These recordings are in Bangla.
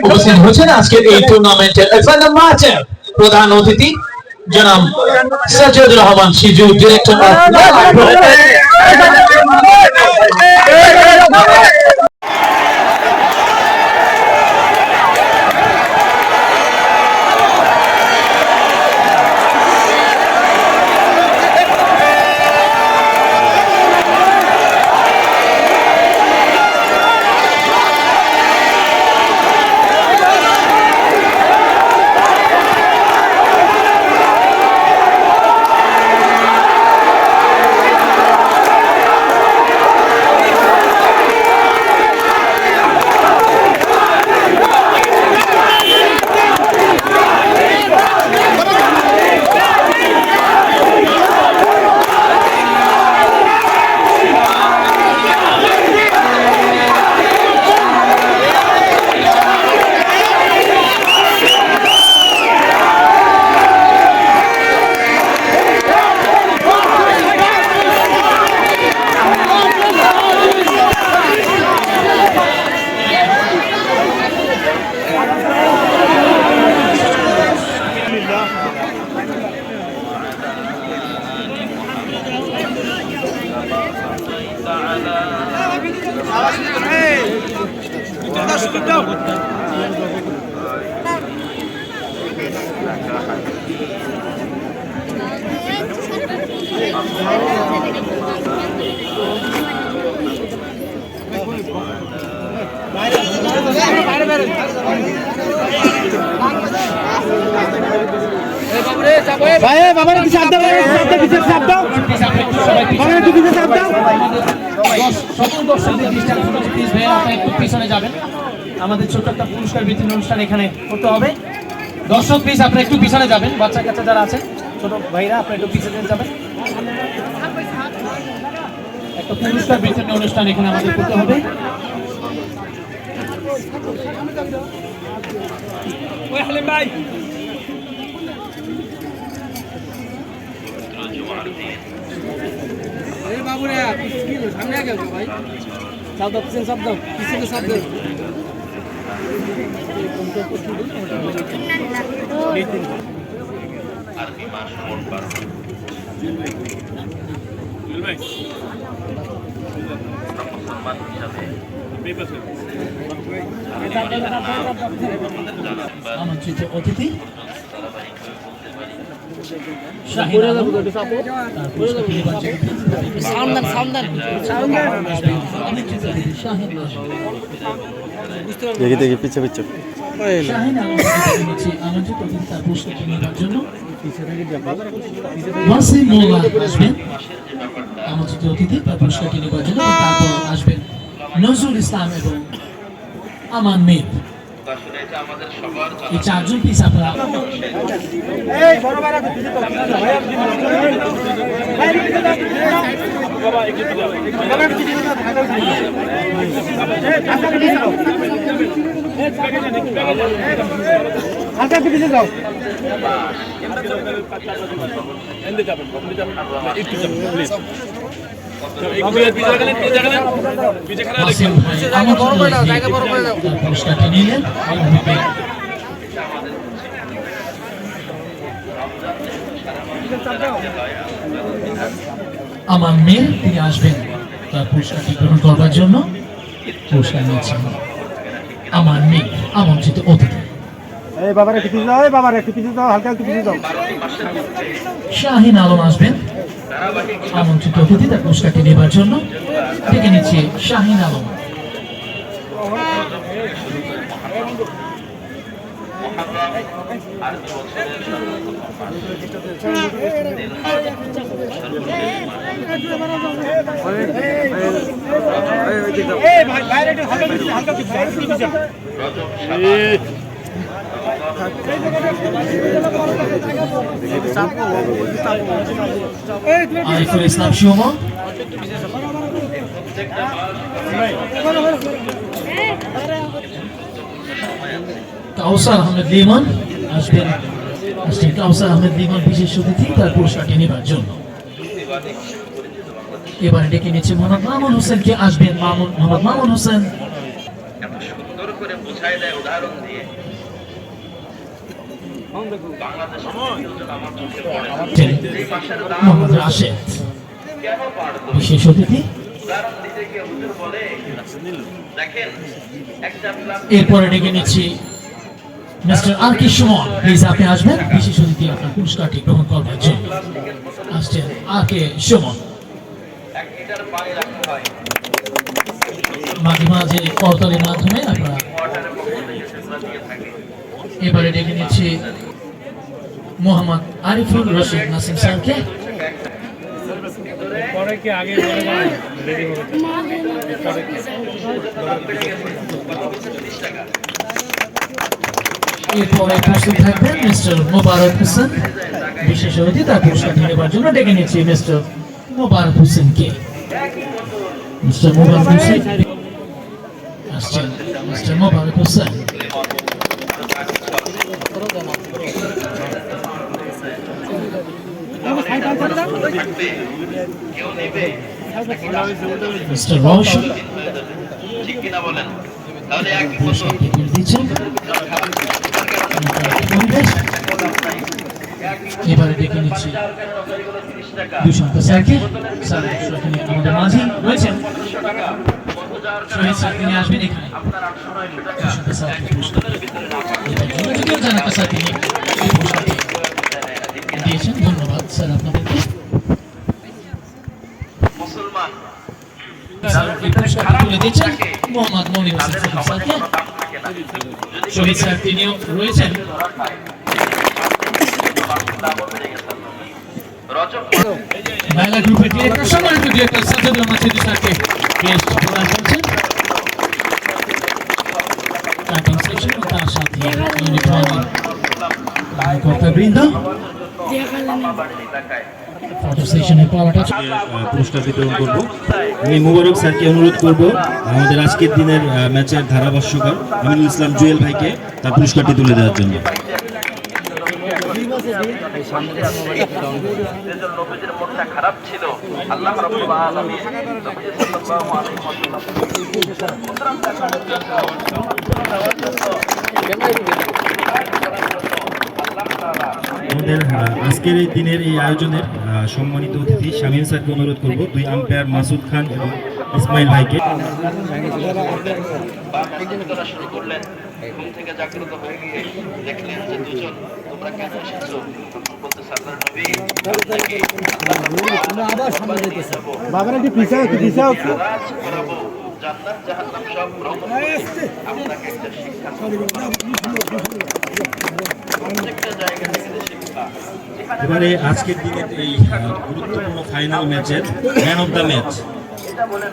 উপস্থিত হচ্ছেন আজকের এই টুর্নামেন্টের প্রধান অতিথি জনাব সাজ্জাদুর রহমান সিজু, ডিরেক্টর আমাদের ছোট একটা পুরস্কার বিতরণ অনুষ্ঠান এখানে করতে হবে। দর্শক প্লিজ আপনারা একটু পিছনে যাবেন, বাচ্চা কাচ্চা যারা আছেন ছোট ভাইরা আপনারা একটু পিছনে যাবেন। একটা পুরস্কার বিতরণ অনুষ্ঠান এখানে আমাদের করতে হবে। সামনে আগে ভাই শব্দ পিছনে শব্দ পিছনে শব্দ আমন্ত্রিত অতিথি দেখি পিছে পিছে আমন্ত্রিত অতিথি তার পুরস্কারটি নেওয়ার জন্য আমন্ত্রিত অতিথি তার পুরস্কারটি নেওয়ার জন্য তারপর আসবেন নজরুল ইসলাম এবং আমান মির। এই চারজন পিস আপনারা পুরস্কারটি নিলেন। আমার মেয়ে তিনি আসবেন তার পুরস্কারটি গ্রহণ করবার জন্য। পুরস্কার নিয়েছেন আমার মেয়ে আমন্ত্রিত অতিথি। শাহিন আলম আসবেন আমন্ত্রিত অতিথি তার পুরস্কারটি নেবার জন্য। ডেকে নিচ্ছে শাহিন আলম। আরিফুল ইসলাম সুমন, কাউসার আহমেদ লিমন আসবেন। কাউসার আহমেদ লিমন বিশেষ অতিথি তার পুরস্কারটি নেবার জন্য। এবারে ডেকে নিচ্ছে মোহাম্মদ মামুন হোসেনকে আসবেন। মোহাম্মদ মামুন হোসেন সুন্দর করে বোঝায় দেয় উদাহরণ দিয়ে। মোহাম্মদ রাশেদ বিশেষ অতিথি। এরপরে ডেকে নিচ্ছি mister R K Suman, please আপনি আসবেন বিশেষ অতিথি আপনার পুরস্কারটি গ্রহণ করবার জন্য। আসছেন আর কে সুমন। মাঝে মাঝে করতালির মাধ্যমে আপনারা। এবারে ডেকে নিচ্ছি মোহাম্মদ আরিফুল রশিদ নাসিম স্যারকে। এরপরে প্রস্তুত থাকবেন মিস্টার মোবারক হোসেন বিশেষ অতিথি তার পুরস্কার নেবার জন্য। ডেকে নিচ্ছি মিস্টার মোবারক হোসেনকে। মিস্টার মোবারক হোসেন আসছেন। মিস্টার মোবারক হোসেন মিস্টার রওশন পুরস্কারটি দিচ্ছেন। এবারে ডেকে নিচ্ছি দুশান্ত স্যারকে। স্যার আমাদের মাঝে রয়েছেন। শহীদ স্যার তিনি আসবেন এখানে। দুশান্ত স্যারকে পুরস্কার যদিও জানাকা স্যার তিনি পুরস্কারটি দিয়েছেন। ধন্যবাদ স্যার আপনাদেরকে। তুলে দিচ্ছেন মোহাম্মদ মনির হোসেন স্যারকে। শহীদ স্যার তিনিও রয়েছেন। বাংলা গ্রুপের ডিরেক্টর সম্মানিত ডিরেক্টর সাজ্জাদুল মাসুদ স্যারকে ক্রেস্ট প্রদান করছেন। কাটিং সেকশন ও তার সাথে ইউনিফর্মের কর্তাবৃন্দ ফটো সেশনের পাওয়াটা পুরস্কার বিতরণ করব। আমি মুবারক স্যারকে অনুরোধ করব আমাদের আজকের দিনের ম্যাচের ধারাভাষ্যকার আমিনুল ইসলাম জুয়েল ভাইকে তার পুরস্কারটি তুলে দেওয়ার জন্য। খারাপ ছিল আল্লাহ রাব্বুল আলামিন নবী সাল্লাল্লাহু আলাইহি আমাদের আজকের এই দিনের এই আয়োজনের সম্মানিত অতিথি শামীম স্যারকে অনুরোধ করব দুই আম্পায়ার মাসুদ খান এবং ইসমাইল ভাইকে। শুরু করলেন, ঘুম থেকে জাগ্রত হয়ে গিয়ে দেখলেন যে দুজন, তোমরা কেন এসেছো? বলতেছে আল্লাহর নবী আবার সামনে যাইতেছে, বাগানটি পিছাও পিছাও করাবো, জান্নাত জাহান্নাম সব ভ্রমণ করে আপনাকে একটা শিক্ষা প্রত্যেকটা জায়গা থেকে শিক্ষা। এবারে আজকের দিনের এই গুরুত্বপূর্ণ ফাইনাল ম্যাচের ম্যান অফ দ্য ম্যাচ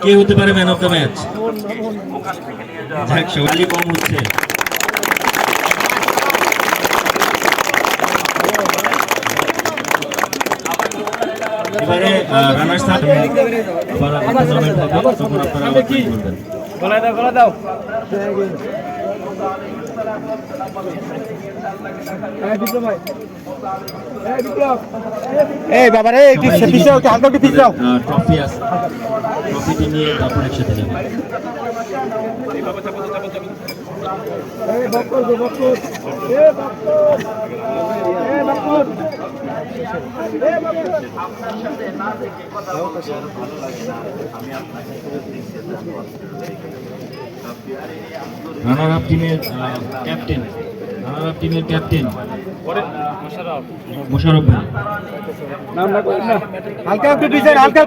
কে হতে পারে? ম্যান অফ দ্য ম্যাচ যাক, সবাই কম হচ্ছে। এবারে রানার্স আপ আবার টুর্নামেন্ট হবে, তখন আপনারা আবার play করবেন। গলা দাও এই বাবা রে একটু পিছাও হালকা একটু পিছাও ট্রফি আছে, ট্রফিটি নিয়ে তারপর একসাথে যাবে। রানার আপ টিমের ক্যাপ্টেন, রানার আপ টিমের ক্যাপ্টেন মোশাররফ ভাই। হালকা একটু পিছাও হালকা